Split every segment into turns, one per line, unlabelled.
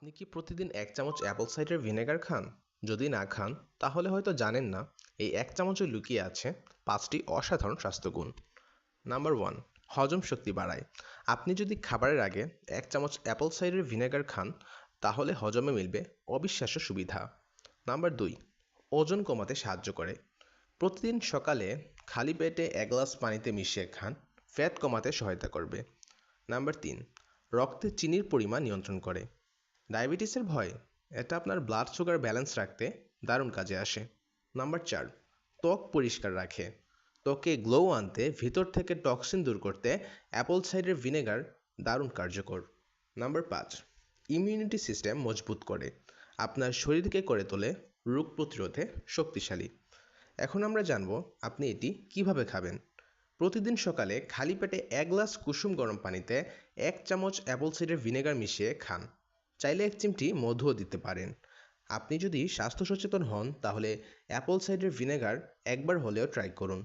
আপনি কি প্রতিদিন 1 চামচ অ্যাপল সাইডার ভিনেগার খান? যদি না খান, তাহলে হয়তো জানেন না এই 1 চামচে লুকিয়ে আছে 5টি অসাধারণ স্বাস্থ্যগুণ। নাম্বার 1, হজম শক্তি বাড়ায়। আপনি যদি খাবারের আগে 1 চামচ অ্যাপল সাইডার ভিনেগার খান, তাহলে হজমে মিলবে অবিশ্বাস্য সুবিধা। নাম্বার 2, ওজন কমাতে সাহায্য করে। প্রতিদিন সকালে খালি পেটে 1 গ্লাস পানিতে মিশিয়ে খান, ফ্যাট কমাতে সহায়তা করবে। নাম্বার 3, রক্তে চিনির পরিমাণ নিয়ন্ত্রণ করে। ডায়াবেটিসের ভয়? এটা আপনার ব্লাড সুগার ব্যালেন্স রাখতে দারুণ কাজে আসে। নাম্বার 4, ত্বক পরিষ্কার রাখে। ত্বকে গ্লো আনতে ভিতর থেকে টক্সিন দূর করতে অ্যাপল সাইডার ভিনেগার দারুণ কার্যকর। নাম্বার 5, ইমিউনিটি সিস্টেম মজবুত করে। আপনার শরীরকে করে তোলে রোগ প্রতিরোধে শক্তিশালী। এখন আমরা জানব আপনি এটি কিভাবে খাবেন। প্রতিদিন সকালে খালি পেটে 1 গ্লাস কুসুম গরম পানিতে 1 চামচ অ্যাপল সাইডার ভিনেগার মিশিয়ে খান। চাইলে 1 চিমটি মধুও দিতে পারেন। আপনি যদি স্বাস্থ্য সচেতন হন, তাহলে অ্যাপল সাইডার ভিনেগার একবার হলেও ট্রাই করুন।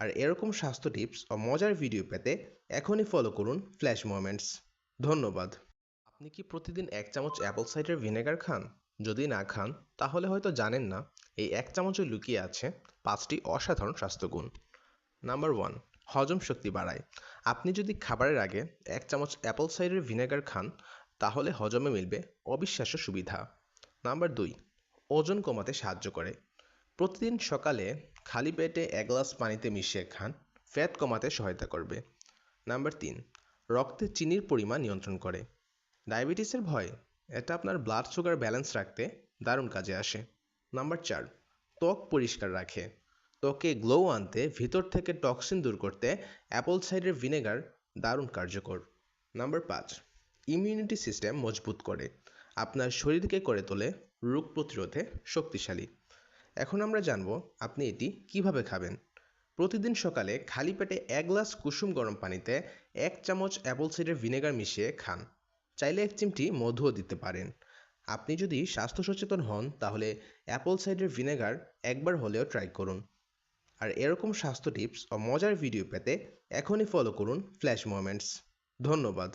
আর এরকম স্বাস্থ্য টিপস ও মজার ভিডিও পেতে এখনই ফলো করুন ফ্ল্যাশ মোমেন্টস। ধন্যবাদ। আপনি কি প্রতিদিন 1 চামচ অ্যাপল সাইডার ভিনেগার খান? যদি না খান, তাহলে হয়তো জানেন না এই 1 চামচে লুকিয়ে আছে 5টি অসাধারণ স্বাস্থ্যগুণ। নাম্বার 1, হজম শক্তি বাড়ায়। আপনি যদি খাবারের আগে 1 চামচ অ্যাপল সাইডার ভিনেগার খান, তাহলে হজমে মিলবে অবিশ্বাস্য সুবিধা। নাম্বার 2, ওজন কমাতে সাহায্য করে। প্রতিদিন সকালে খালি পেটে 1 গ্লাস পানিতে মিশিয়ে খান, ফ্যাট কমাতে সহায়তা করবে। নাম্বার 3, রক্তে চিনির পরিমাণ নিয়ন্ত্রণ করে। ডায়াবেটিসের ভয়? এটা আপনার ব্লাড সুগার ব্যালেন্স রাখতে দারুণ কাজে আসে। নাম্বার 4, ত্বক পরিষ্কার রাখে। ত্বকে গ্লো আনতে ভিতর থেকে টক্সিন দূর করতে অ্যাপল সাইডার ভিনেগার দারুণ কার্যকর। নাম্বার 5, ইমিউনিটি সিস্টেম মজবুত করে। আপনার শরীরকে করে তোলে রোগ প্রতিরোধে শক্তিশালী। এখন আমরা জানব আপনি এটি কিভাবে খাবেন। প্রতিদিন সকালে খালি পেটে 1 গ্লাস কুসুম গরম পানিতে 1 চামচ অ্যাপল সাইডার ভিনেগার মিশিয়ে খান। চাইলে 1 চিমটি মধুও দিতে পারেন। আপনি যদি স্বাস্থ্য সচেতন হন, তাহলে অ্যাপল সাইডার ভিনেগার একবার হলেও ট্রাই করুন। আর এরকম স্বাস্থ্য টিপস ও মজার ভিডিও পেতে এখনই ফলো করুন ফ্ল্যাশ মোমেন্টস। ধন্যবাদ।